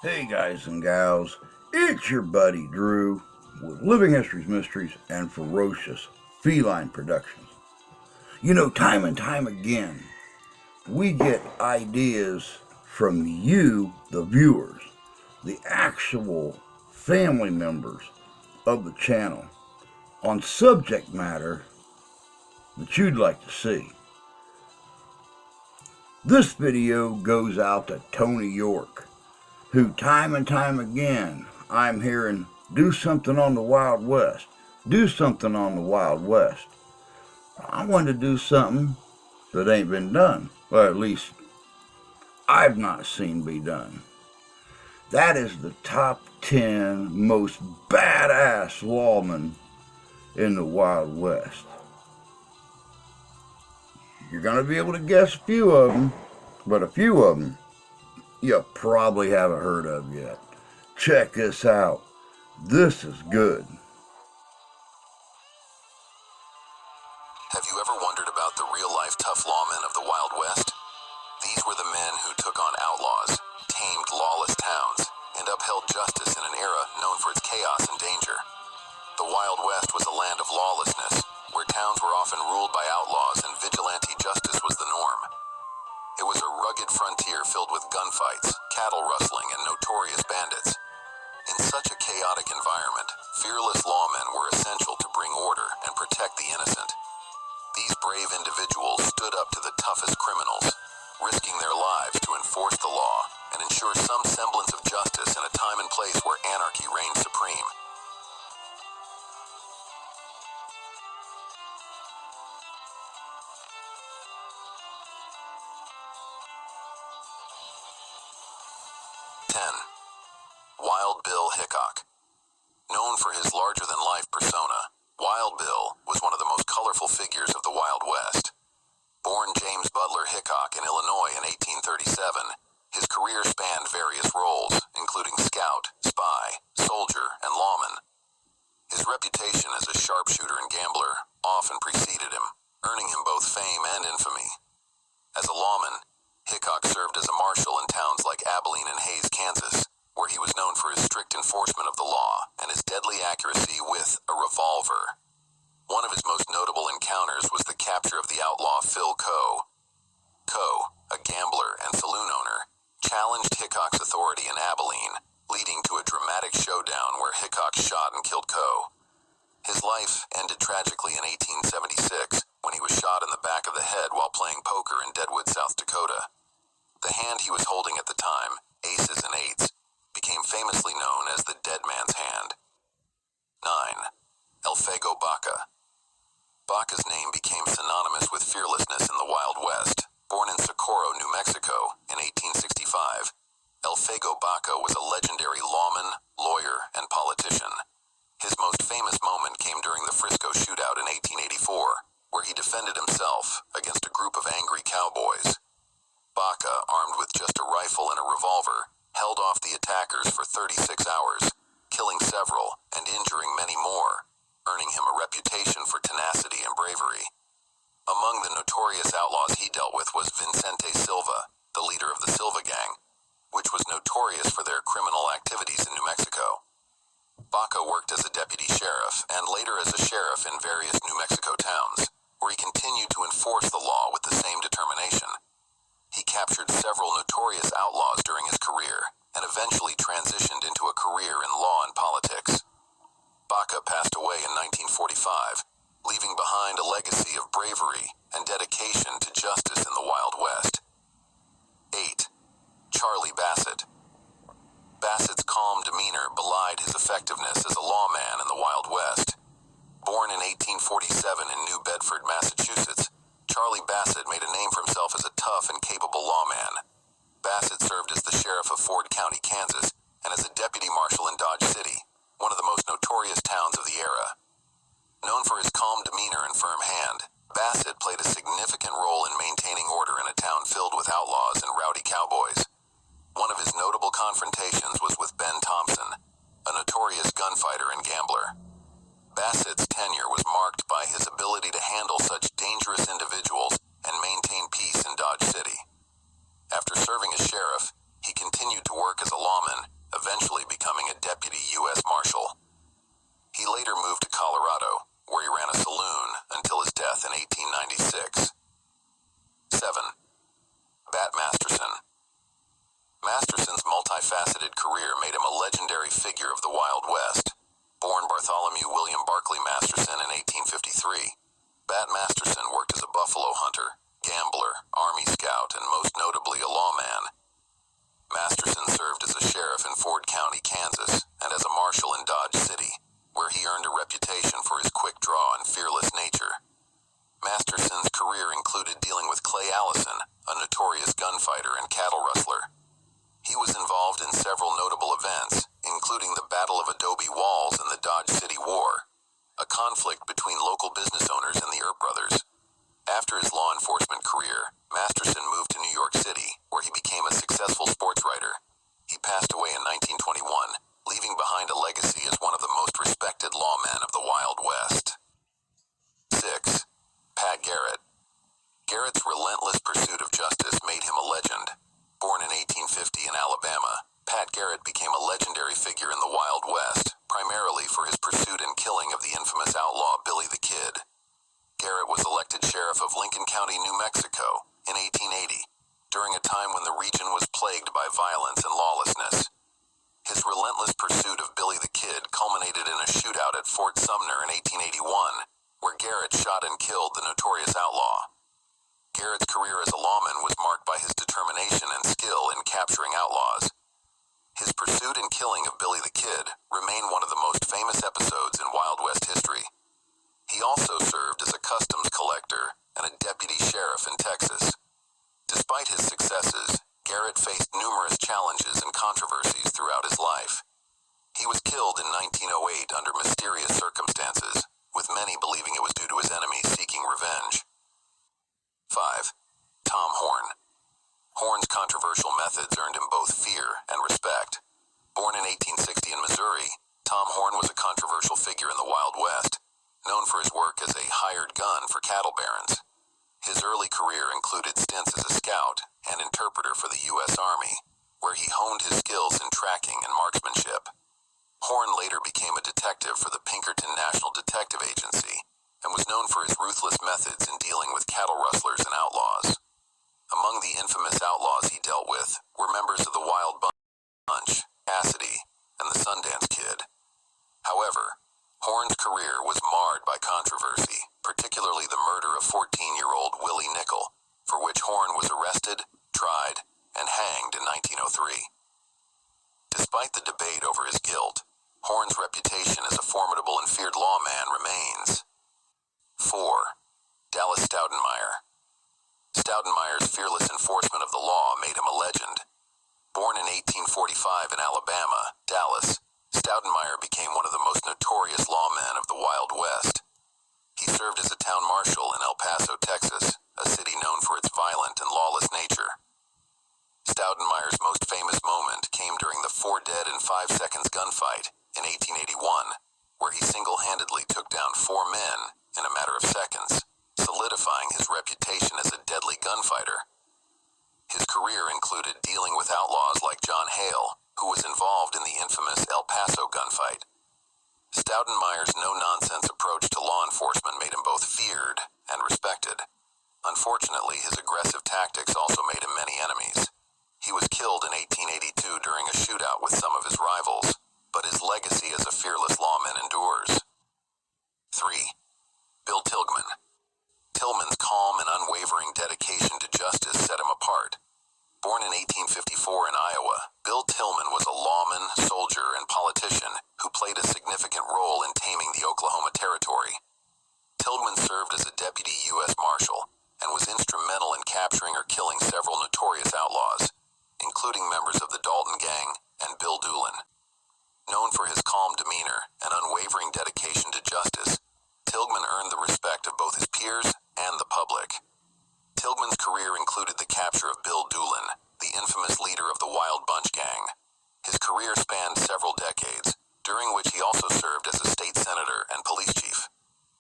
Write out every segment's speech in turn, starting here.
Hey guys and gals, it's your buddy Drew with Living Histories Mysteries and Ferocious Feline Productions. You know, time and time again, we get ideas from you, the viewers, the actual family members of the channel, on subject matter that you'd like to see. This video goes out to Tony York, who time and time again I'm hearing, do something on the Wild West. Do something on the Wild West. I want to do something that ain't been done. Or at least I've not seen be done. That is the top 10 most badass lawmen in the Wild West. You're going to be able to guess a few of them, but a few of them you probably haven't heard of yet. Check this out. This is good. Have you ever wondered about the real-life tough lawmen of the Wild West? These were the men who took on outlaws, tamed lawless towns, and upheld justice in an era known for its chaos and danger. The Wild West was a land of lawlessness, where towns were often ruled by outlaws and vigilante justice was the norm. It was a rugged frontier filled with gunfights, cattle rustling, and notorious bandits. In such a chaotic environment, fearless lawmen were essential to bring order and protect the innocent. These brave individuals stood up to the toughest criminals, risking their lives to enforce the law and ensure some semblance of justice in a time and place where anarchy reigned supreme. Wild Bill Hickok. Known for his larger-than-life persona, Wild Bill was one of the most colorful figures of the Wild West. Born James Butler Hickok in Illinois in 1837, his career spanned various roles, including scout, spy, soldier, and lawman. His reputation as a sharpshooter and gambler often preceded him, earning him both fame and infamy. As a lawman, Hickok served as a marshal in towns like Abilene and Hays, Kansas, where he was known for his strict enforcement of the law and his deadly accuracy with a revolver. One of his most notable encounters was the capture of the outlaw Phil Coe. Coe, a gambler and saloon owner, challenged Hickok's authority in Abilene, leading to a dramatic showdown where Hickok shot and killed Coe. His life ended tragically in 1876 when he was shot in the back of the head while playing poker in Deadwood, South Dakota. The hand he was holding at the time, aces and eights, became famously known as the dead man's hand. 9. Elfego Baca. Baca's name became synonymous with fearlessness in the Wild West. Born in Socorro, New Mexico in 1865, Elfego Baca was a legendary lawman, lawyer, and politician. His most famous moment came during the Frisco shootout in 1884, where he defended himself against a group of angry cowboys. Baca, armed with just a rifle and a revolver, held off the attackers for 36 hours, killing several and injuring many more, earning him a reputation for tenacity and bravery. Among the notorious outlaws he dealt with was Vicente Silva, the leader of the Silva Gang, which was notorious for their criminal activities in New Mexico. Baca worked as a deputy sheriff and later as a sheriff in various New Mexico towns, where he continued to enforce the law with the same determination. He captured several notorious outlaws during his career and eventually transitioned into a career in law and politics. Baca passed away in 1945, leaving behind a legacy of bravery and dedication to justice in the Wild West. 8. Charlie Bassett. Bassett's calm demeanor belied his effectiveness as a lawman in the Wild West. Born in 1847 in New Bedford, Massachusetts, Charlie Bassett made a name for himself as a tough and capable lawman. Bassett served as the sheriff of Ford County, Kansas, and as a deputy marshal in Dodge City, one of the most notorious towns of the era. Known for his calm demeanor and firm hand, Bassett played a significant role in maintaining order in a town filled with outlaws and rowdy cowboys. One of his notable confrontations was with Ben Thompson, a notorious gunfighter and gambler. Bassett's tenure was marked by his ability to handle such dangerous individuals and maintain peace in Dodge City. After serving as sheriff, he continued to work as a lawman figure of the Wild West. Born Bartholomew William Barclay Masterson in 1853, Bat Masterson worked as a buffalo hunter, gambler, army scout, and most notably a lawman. Masterson served as a sheriff in Ford County, Kansas, and as a marshal in Dodge City, where he earned a reputation for his quick draw and fearless nature. Masterson's career included dealing with Clay Allison, a notorious gunfighter and cattle rustler. He was involved in several notable events, including the Battle of Adobe Walls and the Dodge City War, a conflict between local business owners and the Earp brothers. After his law enforcement career, Masterson moved to New York City, where he became a successful sports writer. He passed away in 1921, leaving behind a legacy as one of the most respected lawmen of the Wild West. 6. Pat Garrett. Garrett's relentless pursuit of justice made him a legend. Born in 1850 in Alabama, Pat Garrett became a legendary figure in the Wild West, primarily for his pursuit and killing of the infamous outlaw Billy the Kid. Garrett was elected sheriff of Lincoln County, New Mexico, in 1880, during a time when the region was plagued by violence and lawlessness. His relentless pursuit of Billy the Kid culminated in a shootout at Fort Sumner in 1881, where Garrett shot and killed the notorious outlaw. Garrett's career as a lawman was marked by his determination and skill in capturing outlaws. His pursuit and killing of Billy the Kid remain one of the most famous episodes in Wild West history. He also served as a customs collector and a deputy sheriff in Texas. Despite his successes, Garrett faced numerous challenges and controversies throughout his life. He was killed in 1908 under mysterious circumstances, with many believing it was due to his enemies seeking revenge. 5. Tom Horn. Horn's controversial methods earned him both fear and respect. Born in 1860 in Missouri, Tom Horn was a controversial figure in the Wild West, known for his work as a hired gun for cattle barons. His early career included stints as a scout and interpreter for the U.S. Army, where he honed his skills in tracking and marksmanship. Horn later became a detective for the Pinkerton National Detective Agency and was known for his ruthless methods in dealing with cattle rustlers and outlaws. Among the infamous outlaws he dealt with were members of the Wild Bunch, Cassidy, and the Sundance Kid. However, Horn's career was marred by controversy, particularly the murder of 14-year-old Willie Nickel, for which Horn was arrested, tried, and hanged in 1903. Despite the debate over his guilt, Horn's reputation as a formidable and feared lawman remains. 4. Dallas Stoudenmeier. Stoudenmeier's fearless enforcement of the law made him a legend. Born in 1845 in Alabama, Dallas, Stoudenmeier became one of the most notorious lawmen of the Wild West. He served as a town marshal in El Paso, Texas, a city known for its violent and lawless nature. Stoudenmeier's most famous moment came during the 4 dead in 5 seconds gunfight in 1881, where he single-handedly took down 4 men in a matter of seconds, solidifying his reputation as a deadly gunfighter. His career included dealing with outlaws like John Hale, who was involved in the infamous El Paso gunfight. Stoudenmeier's no-nonsense approach to law enforcement made him both feared and respected. Unfortunately, his aggressive tactics also made him many enemies. He was killed in 1882 during a shootout with some of his rivals, but his legacy as a fearless lawman endures. 3. Bill Tilghman. Tillman's calm and unwavering dedication to justice set him apart. Born in 1854 in Iowa, Bill Tillman was a lawman, soldier, and politician who played a significant role in taming the Oklahoma Territory. Tillman served as a deputy U.S. Marshal and was instrumental in capturing or killing several notorious outlaws, including members of the Dalton Gang and Bill Doolin. Known for his calm demeanor and unwavering dedication to justice, Tilghman earned the respect of both his peers and the public. Tilghman's career included the capture of Bill Doolin, the infamous leader of the Wild Bunch Gang. His career spanned several decades, during which he also served as a state senator and police chief.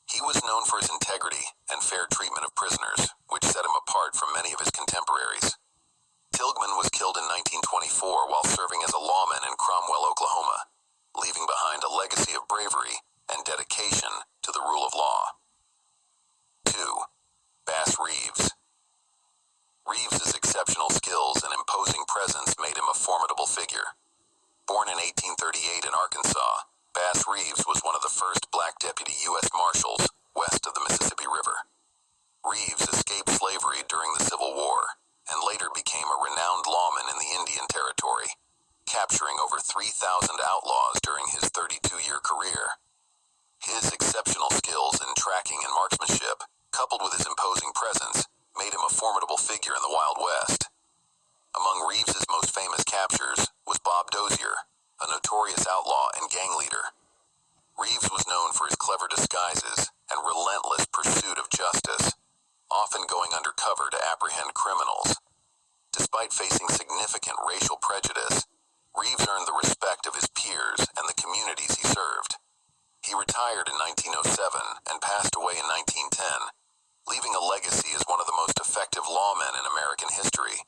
He was known for his integrity and fair treatment of prisoners, which set him apart from many of his contemporaries. Tilghman was killed in 1924 while serving as a lawman in Cromwell, Oklahoma, leaving behind a legacy of bravery and dedication to the rule of law. 2. Bass Reeves. Reeves's exceptional skills and imposing presence made him a formidable figure. Born in 1838 in Arkansas, Arkansas, Bass Reeves was one of the first black deputy U.S. Marshals west of the Mississippi River. Reeves escaped slavery during the Civil War and later became a renowned lawman in the Indian Territory, capturing over 3,000 outlaws during his 32-year career. His exceptional skills in tracking and marksmanship, coupled with his imposing presence, made him a formidable figure in the Wild West. Among Reeves's most famous captures was Bob Dozier, a notorious outlaw and gang leader. Reeves was known for his clever disguises and relentless pursuit of justice, often going undercover to apprehend criminals. Despite facing significant racial prejudice, Reeves earned the respect of his peers and the communities he served. He retired in 1907 and passed away in 1910, leaving a legacy as one of the most effective lawmen in American history.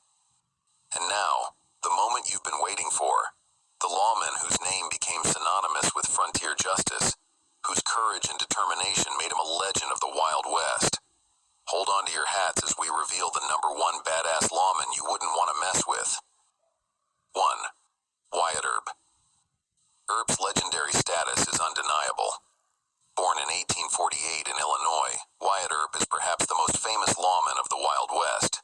And now, the moment you've been waiting for, the lawman whose name became synonymous with frontier justice, whose courage and determination made him a legend of the Wild West. Hold on to your hats as we reveal the #1 badass lawman you wouldn't want to mess with. 1. Wyatt Earp. Earp's legendary status is undeniable. Born in 1848 in Illinois, Wyatt Earp is perhaps the most famous lawman of the Wild West.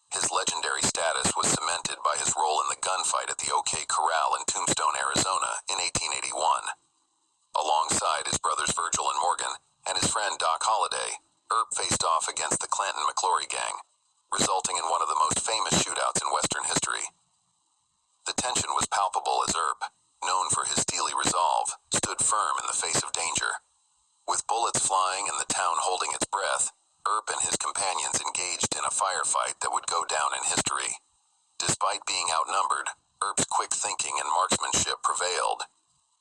His legendary status was cemented by his role in the gunfight at the OK Corral in Tombstone, Arizona in 1881. Alongside his brothers Virgil and Morgan and his friend Doc Holliday, Earp faced off against the Clanton-McClory gang, resulting in one of the most famous shootouts in Western history. The tension was palpable as Earp, known for his steely resolve, stood firm in the face of danger. With bullets flying and the town holding its breath, Earp and his companions engaged in a firefight that would go down in history. Despite being outnumbered, Earp's quick thinking and marksmanship prevailed,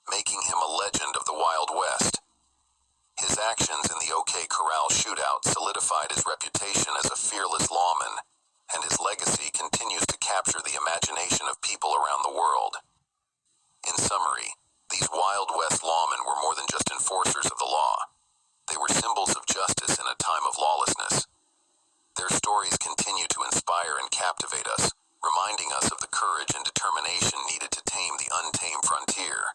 making him a legend of the Wild West. His actions in the OK Corral shootout solidified his reputation as a fearless lawman, and his legacy continues to capture the imagination of people around the world. In summary, these Wild West lawmen were more than just enforcers of the law. They were symbols of justice in a time of lawlessness. Their stories continue to inspire and captivate us, reminding us of the courage and determination needed to tame the untamed frontier.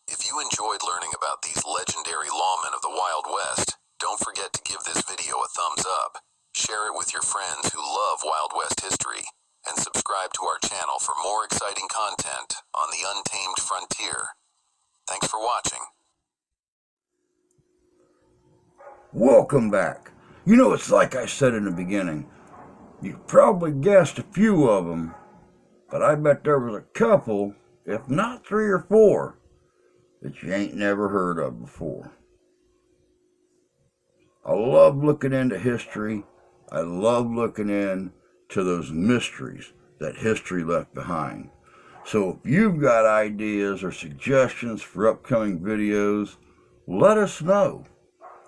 If you enjoyed learning about these legendary lawmen of the Wild West, don't forget to give this video a thumbs up, share it with your friends who love Wild West history, and subscribe to our channel for more exciting content on the untamed frontier. Thanks for watching. Welcome back. You know, it's like I said in the beginning. You probably guessed a few of them, but I bet there was a couple, if not 3 or 4, that you ain't never heard of before. I love looking into history. I love looking into those mysteries that history left behind. So if you've got ideas or suggestions for upcoming videos, let us know.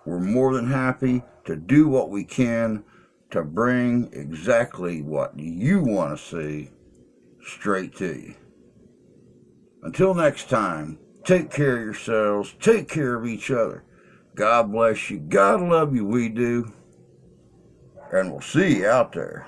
We're more than happy to do what we can to bring exactly what you want to see straight to you. Until next time, take care of yourselves, take care of each other. God bless you, God love you, we do. And we'll see you out there.